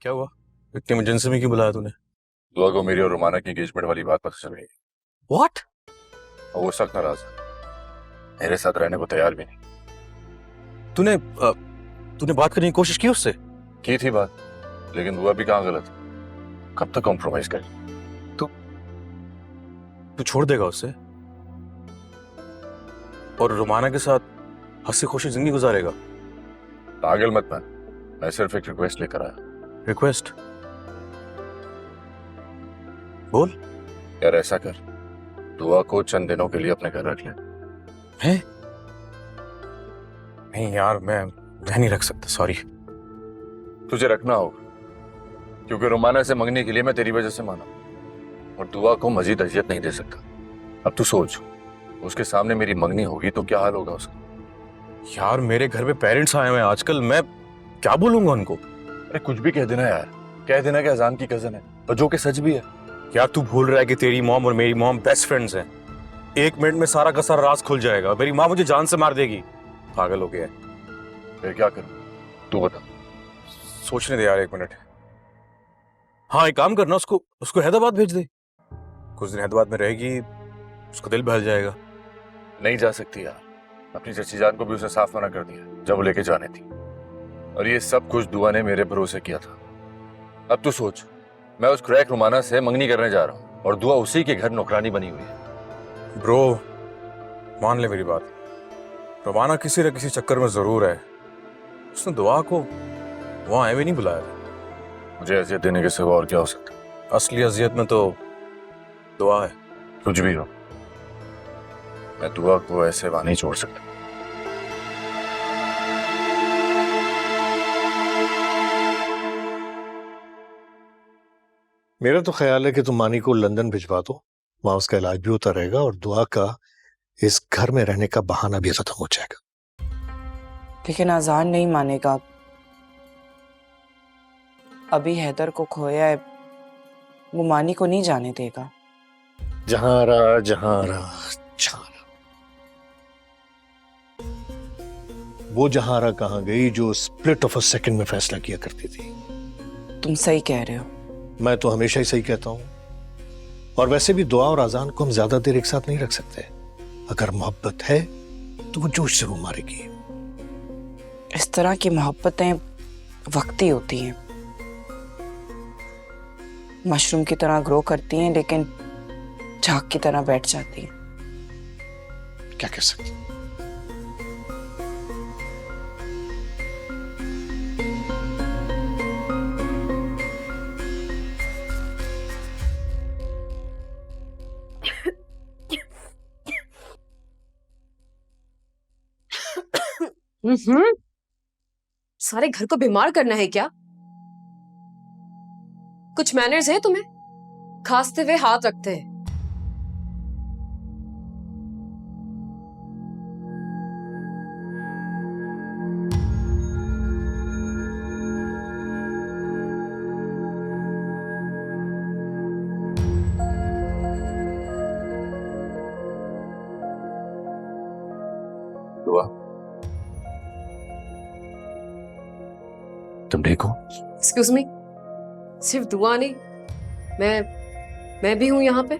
क्या हुआ? इतनी इमरजेंसी में क्यों बुलाया तूने? दुआ को मेरी और रोमाना की एंगेजमेंट वाली बात पता चल गई। व्हाट? और वो सख्त नाराज है, मेरे साथ रहने को तैयार भी नहीं। तूने बात करने की कोशिश की उससे? की थी बात, लेकिन दुआ भी कहाँ गलत है। कब तक कॉम्प्रोमाइज करे? तू छोड़ देगा उससे और रोमाना के साथ हंसी खुशी जिंदगी गुजारेगा? पागल मत बन, मैं सिर्फ एक रिक्वेस्ट लेकर आया। रिक्वेस्ट? बोल। यार ऐसा कर, दुआ को चंद दिनों के लिए अपने घर रख ले। हैं? नहीं यार, मैं नहीं रख सकता, सॉरी। तुझे रखना होगा, क्योंकि रोमाना से मंगने के लिए मैं तेरी वजह से माना, और दुआ को मजीद अजियत नहीं दे सकता। अब तू सोच, उसके सामने मेरी मंगनी होगी तो क्या हाल होगा उसका। यार मेरे घर पे पेरेंट्स आए हुए हैं आजकल, मैं क्या बोलूंगा उनको? अरे कुछ भी कह देना यार, कह देना कि अजान की कजन है, और जो कि सच भी है। यार तू भूल रहा है कि तेरी मॉम और मेरी मॉम बेस्ट फ्रेंड्स हैं। 1 मिनट में सारा का सारा राज खुल जाएगा, मेरी माँ मुझे जान से मार देगी। पागल हो गया है। फिर क्या करूं, तू बता। सोचने दे यार 1 मिनट। हाँ, एक काम करना, उसको हैदराबाद भेज दे। कुछ दिन हैदराबाद में रहेगी, उसका दिल बहल जाएगा। नहीं जा सकती यार, अपनी चची जान को भी उसने साफ मना कर दिया जब वो लेके जाने थी, और ये सब कुछ दुआ ने मेरे भरोसे किया था। अब तू सोच, मैं उस क्रैक रुमाना से मंगनी करने जा रहा हूँ और दुआ उसी के घर नौकरानी बनी हुई है। ब्रो, मान ले मेरी बात, रोमाना किसी न किसी चक्कर में जरूर है। उसने दुआ को वहां आए भी नहीं बुलाया। मुझे अजियत देने के सिवा और क्या हो सकता है? असली अजियत में तो दुआ है। कुछ भी हो, मैं दुआ को ऐसे वहां नहीं छोड़ सकता। मेरा तो ख्याल है कि तुम मानी को लंदन भिजवा दो, वहां उसका इलाज भी होता रहेगा और दुआ का इस घर में रहने का बहाना भी खत्म हो जाएगा। लेकिन अजान नहीं मानेगा। अभी हैदर को खोया है, वो मानी को नहीं जाने देगा। जहां रहा जहां रहा जहां रहा, वो जहां रहा कहां गई जो स्प्लिट ऑफ अ सेकंड में फैसला किया करती थी। तुम सही कह रहे हो। मैं तो हमेशा ही सही कहता हूं, और वैसे भी दुआ और अजान को हम ज्यादा देर एक साथ नहीं रख सकते। अगर मोहब्बत है तो वो जोश जरूर मारेगी। इस तरह की मोहब्बतें वक्ती होती हैं, मशरूम की तरह ग्रो करती हैं लेकिन झाग की तरह बैठ जाती हैं। क्या कह सकते। सारे घर को बीमार करना है क्या? कुछ मैनर्स है तुम्हें? खांसते हुए हाथ रखते हैं। दुआ, तुम ठीक हो? एक्सक्यूज मी, सिर्फ दुआ नहीं, मैं भी हूं यहाँ पे।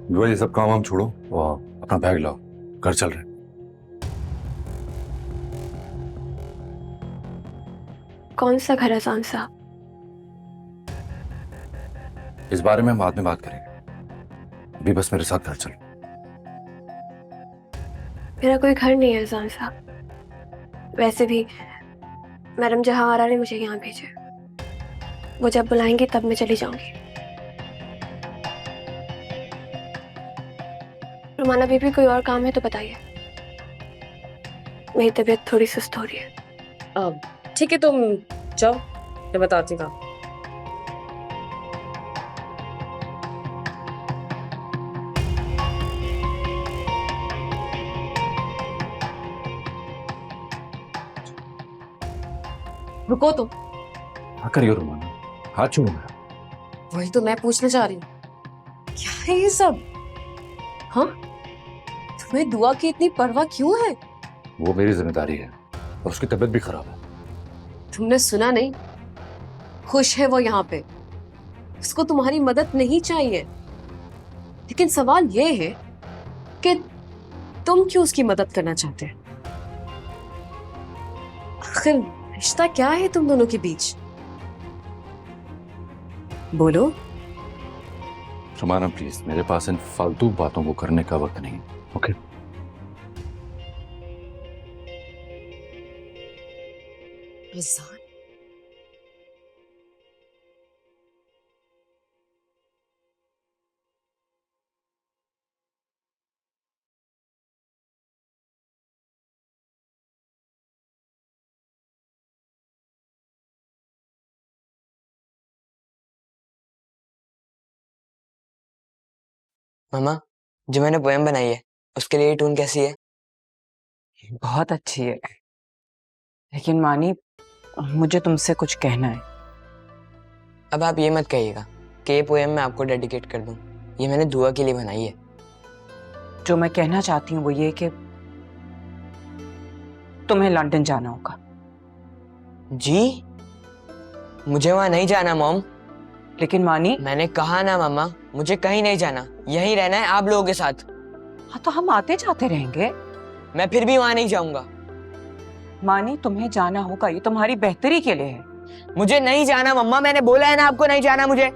दुआ, ये सब काम हम छोड़ो, अपना बैग लाओ, घर चल रहे। कौन सा घर है जान साहब? इस बारे में हम बाद में बात करेंगे, अभी बस मेरे साथ घर चलो। मेरा कोई घर नहीं है जान साहब। वैसे भी मैडम जहां आरा ने मुझे यहाँ भेजा, वो जब बुलाएंगी तब मैं चली जाऊंगी। रुमाना बीबी, कोई और काम है तो बताइए, मेरी तबीयत थोड़ी सुस्त हो रही है। ठीक है, तुम जाओ, मैं बताती हूँ। रुको तो। क्या करियो रोमाना, हाथ छोड़ो मेरा। वही तो मैं पूछना चाह रही हूँ, क्या है ये सब? हाँ, तुम्हें दुआ की इतनी परवाह क्यों है? वो मेरी जिम्मेदारी है और उसकी तबीयत भी खराब है। तुमने सुना नहीं? खुश है वो यहाँ पे, उसको तुम्हारी मदद नहीं चाहिए। लेकिन सवाल ये है कि तुम क्यों उसकी मदद करना चाहते हैं? आखिर रिश्ता क्या है तुम दोनों के बीच? बोलो। रुमाना प्लीज, मेरे पास इन फालतू बातों को करने का वक्त नहीं। ओके अज़ान, मामा, जो मैंने पोएम बनाई है उसके लिए टून कैसी है? बहुत अच्छी है, लेकिन मानी मुझे तुमसे कुछ कहना है। अब आप ये मत कहिएगा कि ये पोएम मैं आपको डेडिकेट कर दूं। ये मैंने दुआ के लिए बनाई है। जो मैं कहना चाहती हूँ वो ये कि तुम्हें लंदन जाना होगा। जी? मुझे वहां नहीं जाना मॉम। लेकिन मानी, मैंने कहा ना मामा, मुझे कहीं नहीं जाना, यहीं रहना है आप लोगों के साथ। हाँ तो हम आते जाते रहेंगे। मैं फिर भी वहां नहीं जाऊंगा। मानी तुम्हें जाना होगा, ये तुम्हारी बेहतरी के लिए है। मुझे नहीं जाना मम्मा, मैंने बोला है ना आपको नहीं जाना मुझे।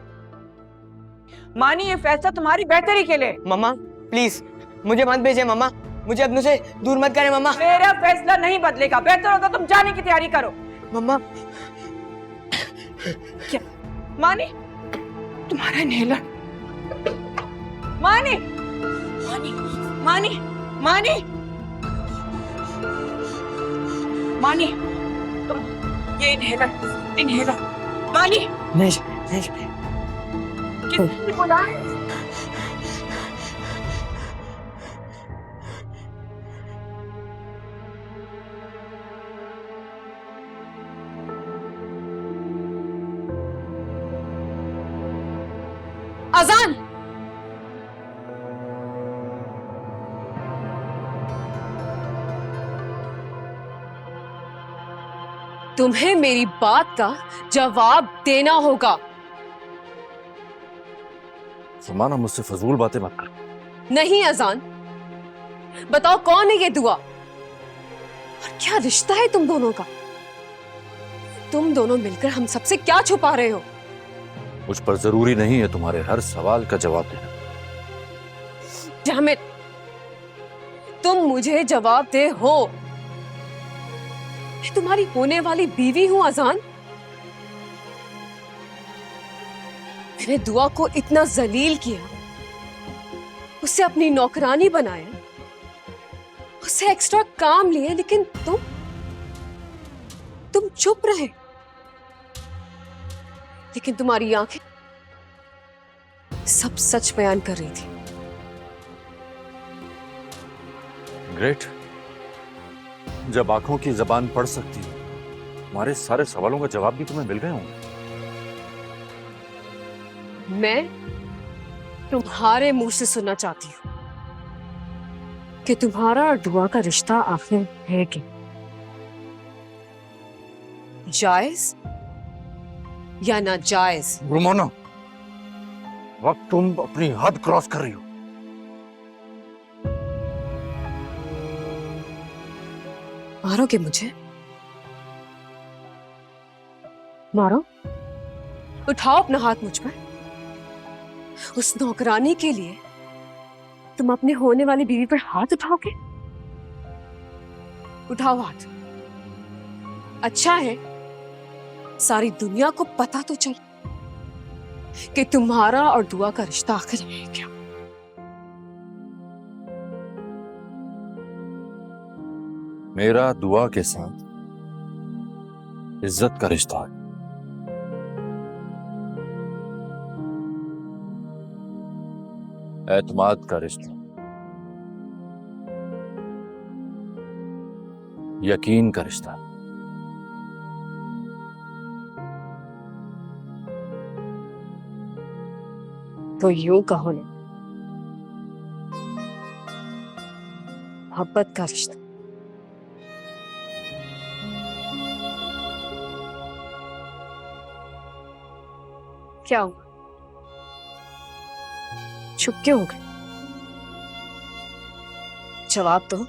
मानी ये फैसला तुम्हारी बेहतरी के लिए। मम्मा प्लीज मुझे मत भेजे मम्मा, मुझे अपनों से दूर मत करें मम्मा। मेरा फैसला नहीं बदलेगा, बेहतर होगा तुम जाने की तैयारी करो। मम्मा क्या मानी, तुम्हारा इनहेलर। मानी मानी मानी मानी मानी, तुम ये इनहेलर मानी। नहीं किसने बोला है? अज़ान, तुम्हें मेरी बात का जवाब देना होगा। रुमाना, मुझसे फजूल बातें मत कर। नहीं अज़ान, बताओ कौन है ये दुआ और क्या रिश्ता है तुम दोनों का? तुम दोनों मिलकर हम सबसे क्या छुपा रहे हो? मुझ पर जरूरी नहीं है तुम्हारे हर सवाल का जवाब देना। Damn it! तुम मुझे जवाब दे हो। मैं तुम्हारी होने वाली बीवी हूं अज़ान। मैंने दुआ को इतना जलील किया, उसे अपनी नौकरानी बनाया, उससे एक्स्ट्रा काम लिए, लेकिन तुम चुप रहे। लेकिन तुम्हारी आंखें सब सच बयान कर रही थी। ग्रेट, जब आंखों की जबान पढ़ सकती है, तुम्हारे सारे सवालों का जवाब भी तुम्हें मिल गए होंगे। मैं तुम्हारे मुंह से सुनना चाहती हूँ कि तुम्हारा और दुआ का रिश्ता आखिर है क्या? जायज या नाजायज? रुमाना, वक्त तुम अपनी हद क्रॉस कर रही हो। मारोगे मुझे? मारो, उठाओ अपना हाथ मुझ पर। उस नौकरानी के लिए तुम अपने होने वाली बीवी पर हाथ उठाओगे? उठाओ हाथ। अच्छा है सारी दुनिया को पता तो चले कि तुम्हारा और दुआ का रिश्ता आखिर है क्या। मेरा दुआ के साथ इज्जत का रिश्ता है। एतमाद का रिश्ता, यकीन का रिश्ता। तो यूं कहो ना, मोहब्बत का रिश्ता। क्या हुआ? चुप क्यों हो गए? जवाब दो।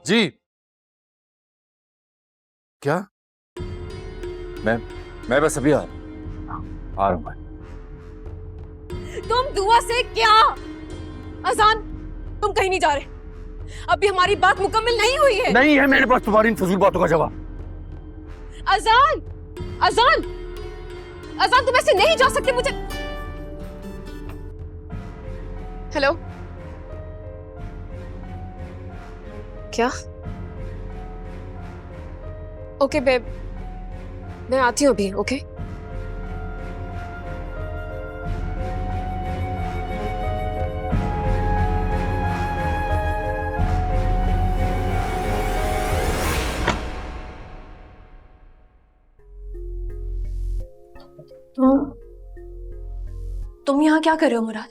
जी क्या? मैं बस अभी आ रहा हूं। तुम दुआ से क्या? अजान, तुम कहीं नहीं जा रहे। अभी हमारी बात मुकम्मल नहीं हुई है। नहीं है मेरे पास तुम्हारी इन फजूल बातों का जवाब। अजान, अजान, अजान, तुम ऐसे नहीं जा सकते। मुझे हेलो, क्या? ओके बेब, मैं आती हूँ अभी। ओके तुम यहाँ क्या कर रहे हो मुराद?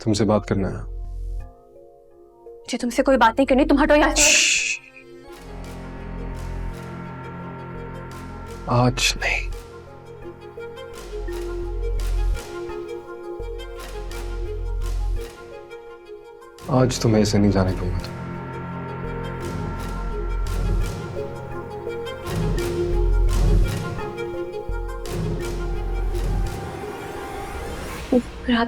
तुमसे बात करना है। मुझे तुमसे कोई बात नहीं करनी, तुम हटो यहाँ से। आज नहीं। आज तो मैं इसे नहीं जाने दूंगा। मुराद,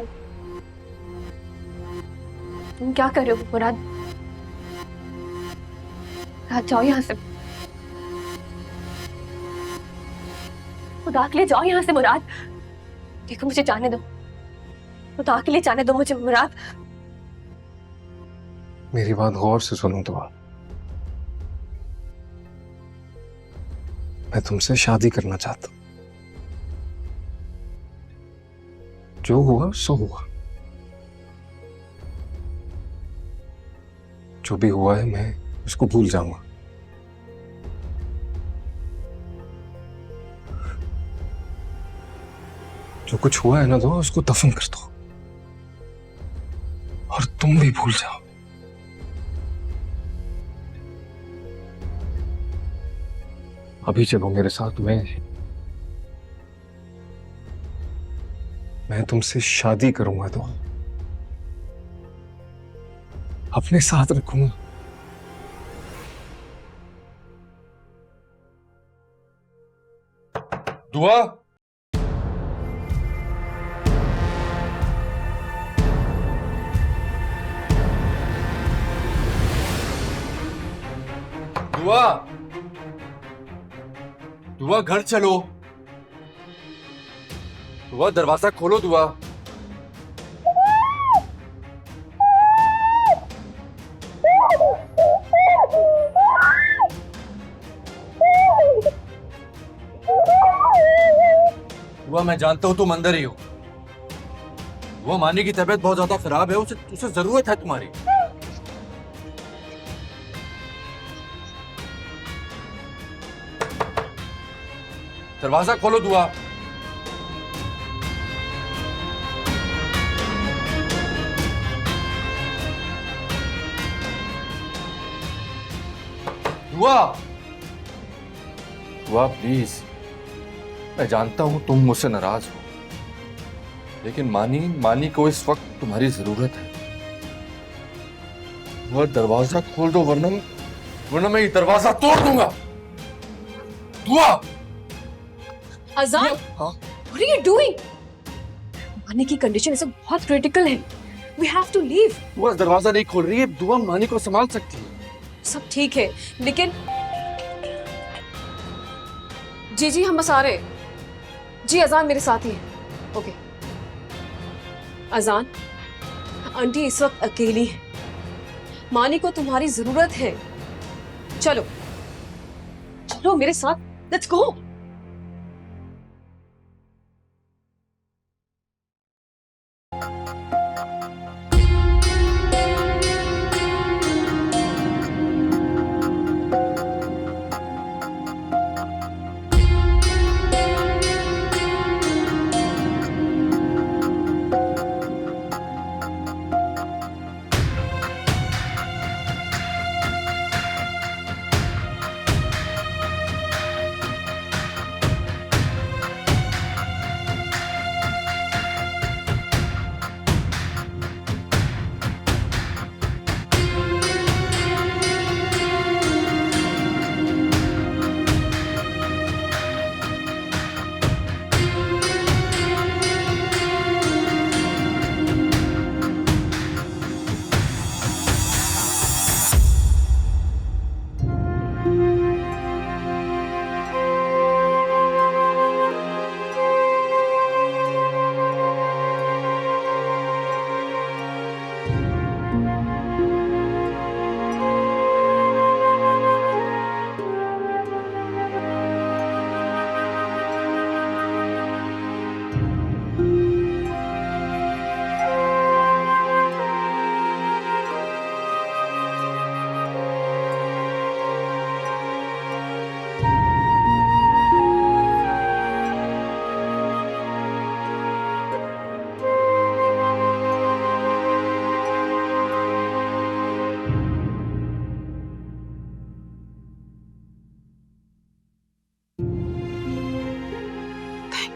तुम क्या कर रहे हो मुराद? मुराद, जाओ यहाँ से। खुदा के लिए जाओ यहाँ से मुराद। देखो, मुझे जाने दो। खुदा के लिए जाने दो मुझे मुराद। मेरी बात गौर से सुनो तो। मैं तुमसे शादी करना चाहता हूं। जो हुआ सो हुआ। जो भी हुआ है मैं उसको भूल जाऊंगा। जो कुछ हुआ है ना तो उसको दफन कर दो और तुम भी भूल जाओ। अभी चलो मेरे साथ। मैं तुमसे शादी करूंगा तो अपने साथ रखूंगा। दुआ, दुआ, दुआ, घर चलो। दुआ, दरवाजा खोलो। दुआ, दुआ, मैं जानता हूं तुम अंदर ही हो। दुआ, मानी की तबीयत बहुत ज्यादा खराब है। उसे जरूरत है तुम्हारी। दरवाजा खोलो। दुआ, दुआ, दुआ, प्लीज। मैं जानता हूं तुम मुझसे नाराज हो, लेकिन मानी को इस वक्त तुम्हारी जरूरत है। दुआ, दरवाजा खोल दो, वरना मैं ये दरवाजा तोड़ दूंगा। दुआ, अजान, what are you doing? मानी की कंडीशन इसे बहुत क्रिटिकल है। We have to leave. दुआ, दरवाजा नहीं खोल रही है। दुआ, मानी को संभाल सकती है। सब ठीक है, लेकिन जी हम बस आ रहे हैं। जी, अजान मेरे साथ ही है। ओके अजान, आंटी इस वक्त अकेली है। मानी को तुम्हारी जरूरत है। चलो चलो मेरे साथ, let's go.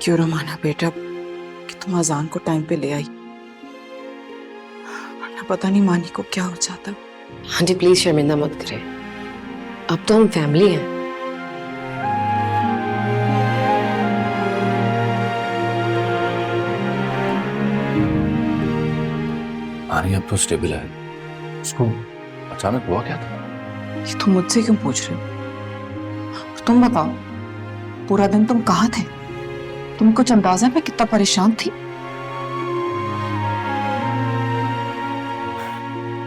Thank you Romana बेटा कि तुम अजान को टाइम पे ले आई, वरना पता नहीं मानी को क्या हो जाता। आंटी प्लीज शर्मिंदा मत करें, अब तो हम फैमिली हैं। आनी अब तो स्टेबल है। उसको अचानक हुआ क्या था? ये तुम मुझसे क्यों पूछ रहे हो? और तुम बताओ, पूरा दिन तुम कहाँ थे? तुम कुछ अंदाजा में कितना परेशान थी?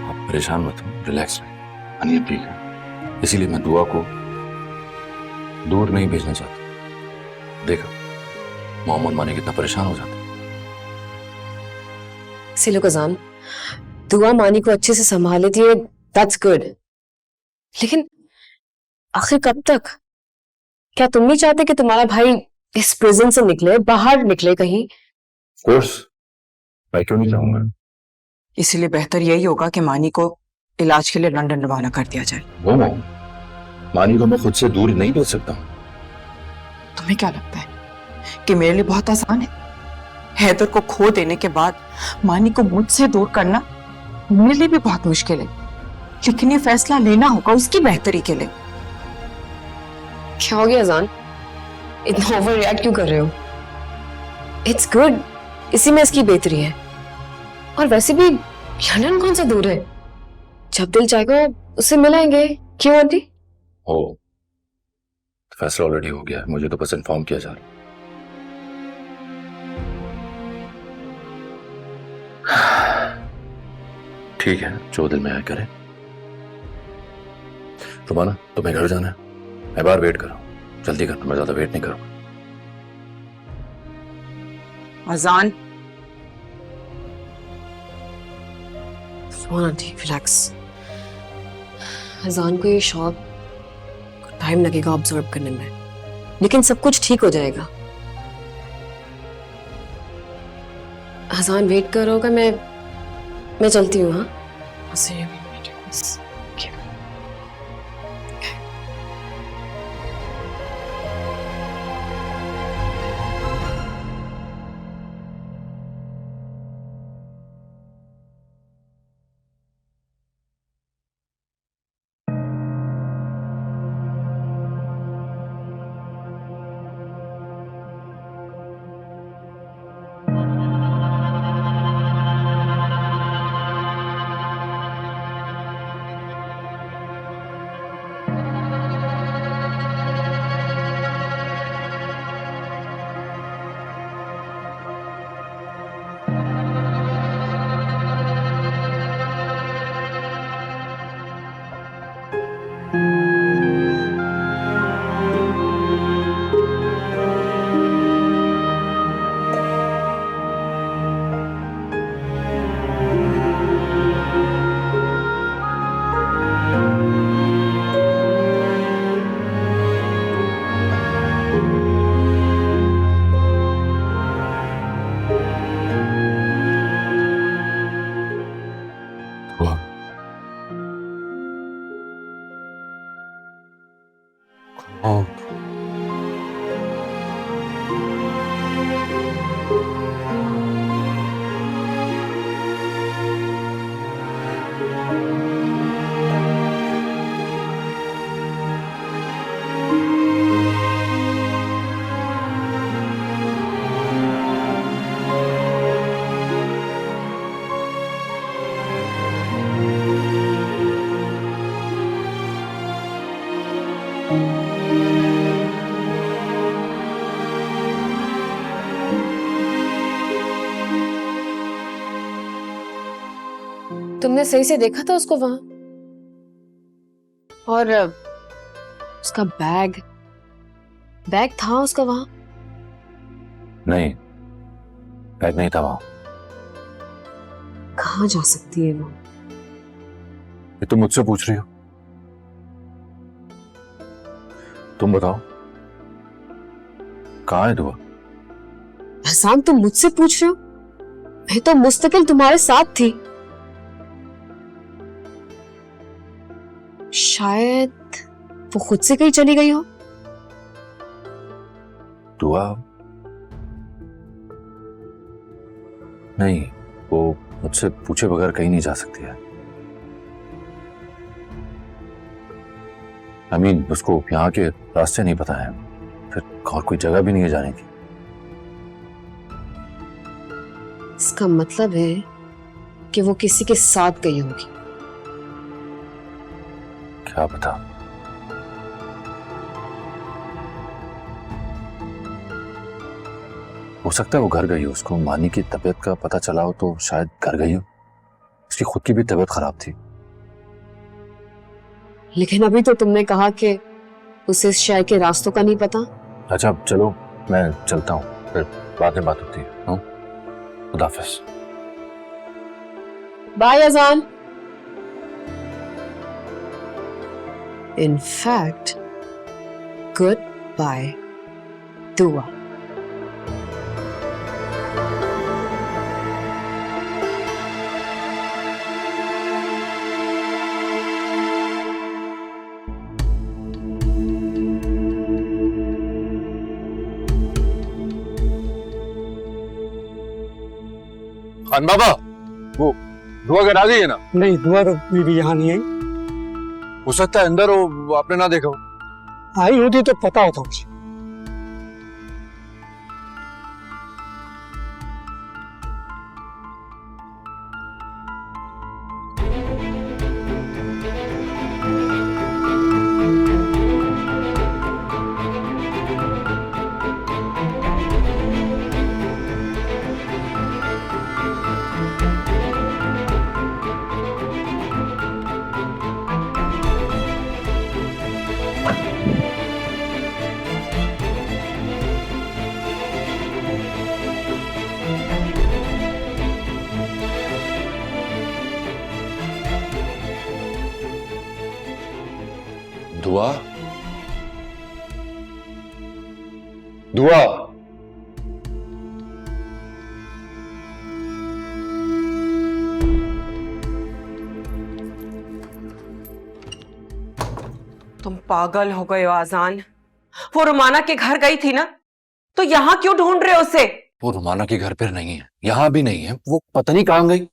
आप परेशान मत हो, रिलैक्स रहे। अनिया ठीक है, इसीलिए मैं दुआ को दूर नहीं भेजना चाहता। देखा मोहम्मद माने कितना परेशान हो जाता। सिलो अजान, दुआ मानी को अच्छे से संभाल लेती है, दैट्स गुड। लेकिन आखिर कब तक? क्या तुम नहीं चाहते कि तुम्हारा भाई इस प्रिजन से निकले, बाहर निकले कहीं? कोर्स मैं क्यों नहीं चाहूंगा। इसीलिए बेहतर यही होगा कि मानी को इलाज के लिए लंदन रवाना कर दिया जाए। वो मानी को मैं खुद से दूर नहीं भेज सकता हूँ। तुम्हें क्या लगता है कि मेरे लिए बहुत आसान है? हैदर को खो देने के बाद मानी को मुझसे दूर करना मेरे लिए भी बहुत मुश्किल है, लेकिन ये फैसला लेना होगा उसकी बेहतरी के लिए। क्या हो गया अजान, इतना ओवर रिएक्ट क्यों कर रहे हो? इट्स गुड, इसी में इसकी बेहतरी है। और वैसे भी लंदन कौन सा दूर है, जब दिल चाहेगा उससे मिलाएंगे। क्यों आंटी? हो फैसला ऑलरेडी हो गया है, मुझे तो बस इन्फॉर्म किया जा रहा। ठीक है, जो दिल में आए करे। रुमाना तुम्हें घर जाना है, मैं बाहर वेट कर रहा हूँ, जल्दी करना, मैं ज्यादा वेट नहीं करूंगा। अजान, आंटी रिलैक्स। अजान को ये शॉक टाइम लगेगा ऑब्जर्व करने में, लेकिन सब कुछ ठीक हो जाएगा। अजान वेट करोगा, मैं चलती हूँ। हाँ तुमने सही से देखा था उसको वहां? और उसका बैग था उसका वहां? नहीं, बैग नहीं था वहां। कहाँ जा सकती है वो? ये तुम मुझसे पूछ रही हो? तुम बताओ कहाँ है दुआ? एहसान, तुम मुझसे पूछ रहे हो? मैं तो मुस्तकिल तुम्हारे साथ थी। शायद वो खुद से कहीं चली गई हो। दुआ नहीं, वो मुझसे पूछे बगैर कहीं नहीं जा सकती है। उसको यहाँ के रास्ते नहीं पता है, फिर और कोई जगह भी नहीं है जाने की। इसका मतलब है कि वो किसी के साथ गई होगी। क्या पता। हो सकता है वो घर गई हो, उसको मानी की तबीयत का पता चला हो तो शायद घर गई हो। उसकी खुद की भी तबीयत खराब थी। लेकिन अभी तो तुमने कहा कि उसे इस शहर के रास्तों का नहीं पता। अच्छा चलो, मैं चलता हूँ, फिर बाद में बात होती है। हाँ, खुदा हाफिज। बाय अजान। इन फैक्ट गुड बाय दुआ। खान बाबा, वो दुआ करा दी है ना? नहीं, दुआ तो बीवी यहाँ नहीं आई। हो सकता है अंदर हो, वो आपने ना देखा हो। आई होती तो पता होता मुझे। दुआ, दुआ। तुम पागल हो गए हो आजान। वो रुमाना के घर गई थी ना, तो यहाँ क्यों ढूंढ रहे हो उसे? वो रुमाना के घर पर नहीं है, यहाँ भी नहीं है, वो पता नहीं कहाँ गई।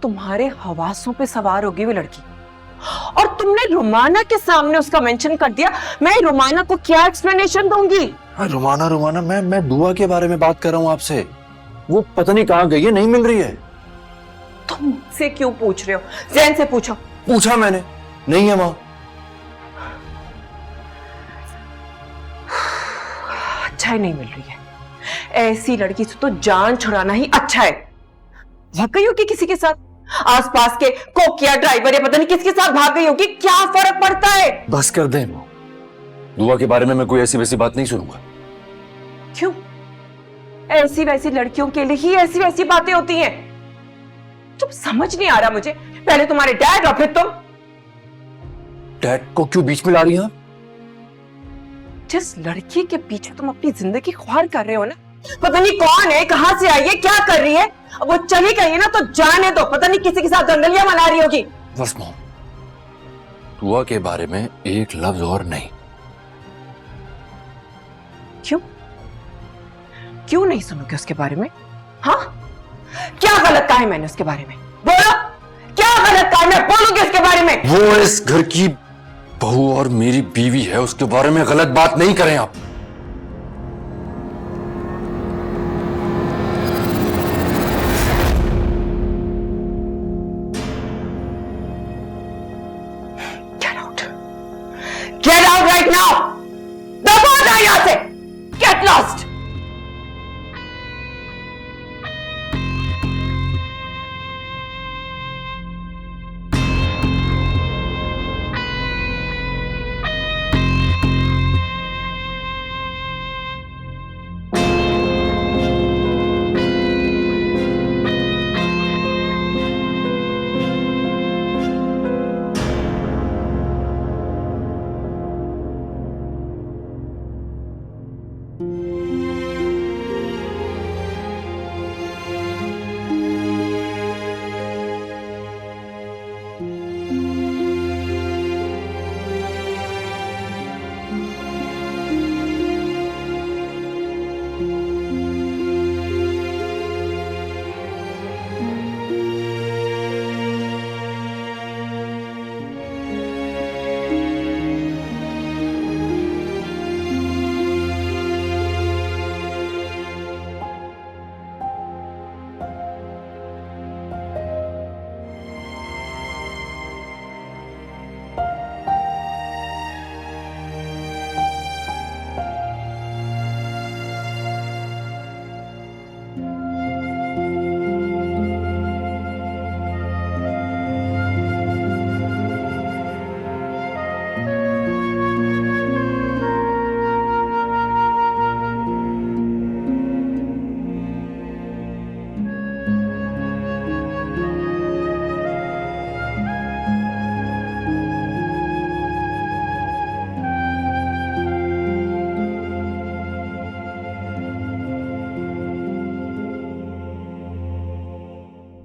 तुम्हारे हवासों पे सवार होगी वो लड़की, और तुमने रुमाना के सामने उसका मेंशन कर दिया। मैं रुमाना को क्या एक्सप्लेनेशन दूंगी? रुमाना रुमाना, मैं दुआ के बारे में बात कर रहा हूँ आपसे। वो पता नहीं कहाँ गई है, नहीं मिल रही है। तुम मुझसे क्यों पूछ रहे हो? जैन से पूछो। पूछा मैंने, नहीं है वहां। अच्छा ही नहीं मिल रही है। ऐसी लड़की से तो जान छुड़ाना ही अच्छा है। भाग गई होगी किसी के साथ, आसपास के कोकिया ड्राइवर या पता नहीं किसके साथ भाग गई होगी, क्या फर्क पड़ता है? बस कर दे, दुआ के बारे में मैं कोई ऐसी वैसी बात नहीं सुनूंगा। क्यों? ऐसी वैसी लड़कियों के लिए ही ऐसी वैसी बातें होती हैं। तुम समझ नहीं आ रहा मुझे। पहले तुम्हारे डैड और फिर तुम। डैड को क्यों बीच में ला रही हैं? जिस लड़की के पीछे तुम अपनी जिंदगी ख्वार कर रहे हो ना, पता नहीं कौन है, कहां से आई है, क्या कर रही है। अब वो चली गई है ना, तो जाने दो। पता नहीं किसी के साथ दंगलियां मना रही होगी। बस मॉम, दुआ के बारे में एक लफ्ज और नहीं। क्यों? क्यों नहीं सुनोगे उसके बारे में? हाँ, क्या गलत कहा है मैंने उसके बारे में? बोलो, क्या गलत कहा है? मैं बोलूंगी उसके बारे में। वो इस घर की बहू और मेरी बीवी है, उसके बारे में गलत बात नहीं करें आप। Get out right now! दबा जाओ यहां से! Get lost!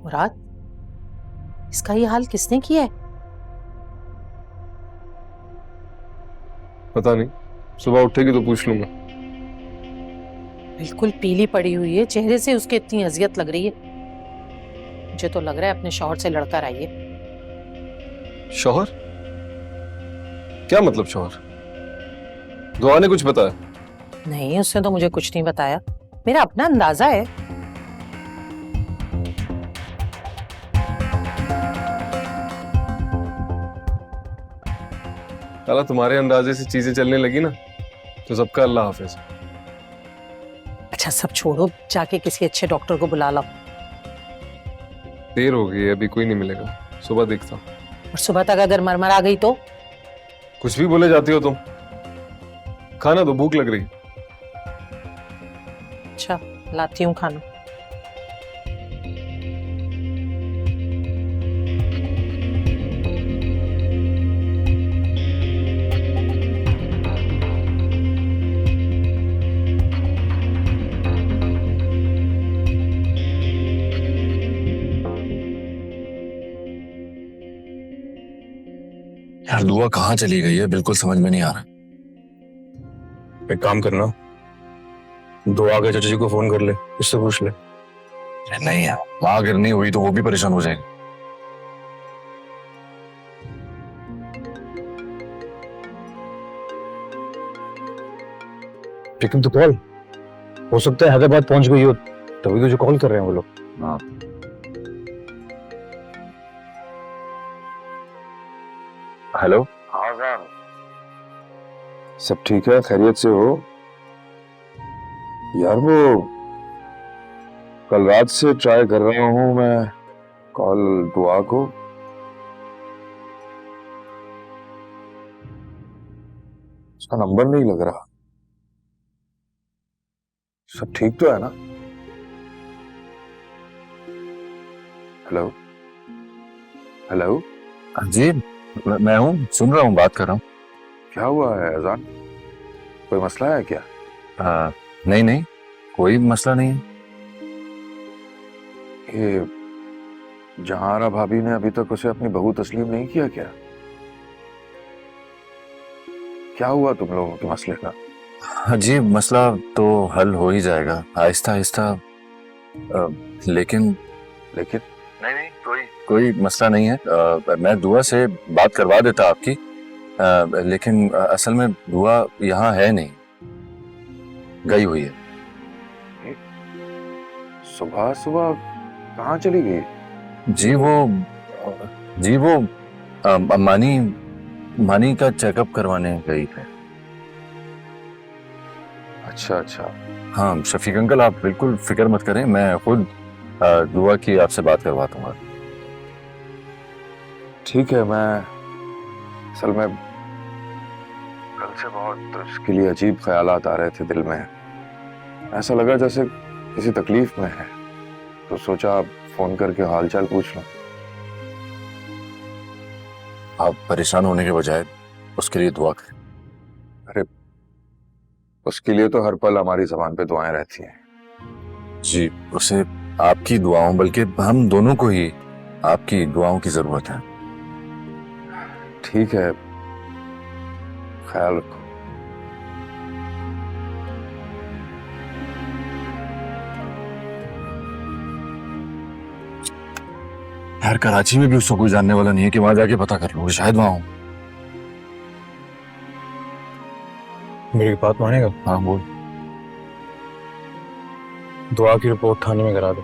मुराद, इसका ये हाल किसने किया है? पता नहीं, सुबह उठेगी तो पूछ लूंगा। बिल्कुल पीली पड़ी हुई है, चेहरे से उसके इतनी अजियत लग रही है। मुझे तो लग रहा है अपने शौहर से लड़कर आई है। शौहर? क्या मतलब शौहर? दुआ ने कुछ बताया? नहीं, उसने तो मुझे कुछ नहीं बताया, मेरा अपना अंदाजा है। साला तुम्हारे अंदाजे से चीजें चलने लगी ना तो सबका अल्लाह हाफिज। अच्छा सब छोड़ो, जाके किसी अच्छे डॉक्टर को बुला लाओ। देर हो गई है, अभी कोई नहीं मिलेगा, सुबह देखता हूँ। और सुबह तक अगर मरमर आ गई तो? कुछ भी बोले जाती हो तुम। खाना दो, भूख लग रही। अच्छा लाती हूँ खाना। यार दुआ कहाँ चली गई है, बिल्कुल समझ में नहीं आ रहा। एक काम करना, दुआ के चाचा जी को फोन कर ले, उससे पूछ ले। नहीं यार, वहां अगर नहीं हुई तो वो भी परेशान हो जाएगी। लेकिन तो कॉल हो सकता है हैदराबाद पहुंच गई हो, तभी तुझे कॉल कर रहे हैं वो लोग। हाँ हेलो। हाँ सर, सब ठीक है, खैरियत से हो? यार वो कल रात से ट्राई कर रहा हूँ मैं कॉल दुआ को, उसका नंबर नहीं लग रहा। सब ठीक तो है ना? Hello hello. जी मैं हूँ, सुन रहा हूँ, बात कर रहा हूँ। क्या हुआ है अजान, कोई मसला है क्या? नहीं नहीं, कोई मसला नहीं है। ये जहारा भाभी ने अभी तक उसे अपनी बहू तस्लीम नहीं किया क्या? क्या हुआ तुम लोगों के मसले का? जी मसला तो हल हो ही जाएगा आहिस्ता आहिस्ता, लेकिन नहीं नहीं कोई मसला नहीं है। मैं दुआ से बात करवा देता आपकी, लेकिन असल में दुआ यहाँ है नहीं, गई हुई है। सुबह सुबह कहाँ चली गई? जी वो मानी का चेकअप करवाने गई है। अच्छा, हाँ शफीक अंकल, आप बिल्कुल फिक्र मत करें, मैं खुद दुआ की आपसे बात करवा दूंगा। ठीक है, मैं असल में कल से बहुत उसके लिए अजीब ख्यालात आ रहे थे दिल में, ऐसा लगा जैसे किसी तकलीफ में है, तो सोचा फोन करके हालचाल पूछ लूं। आप परेशान होने के बजाय उसके लिए दुआ करें। अरे उसके लिए तो हर पल हमारी जबान पे दुआएं रहती हैं। जी, उसे आपकी दुआओं, बल्कि हम दोनों को ही आपकी दुआओं की जरूरत है। ठीक है, ख्याल रखो। यार कराची में भी उसको कोई जानने वाला नहीं है कि वहां जाके पता कर लो, शायद वहां हो। मेरी बात मानेगा? हाँ बोल। दुआ की रिपोर्ट थाने में करा दो।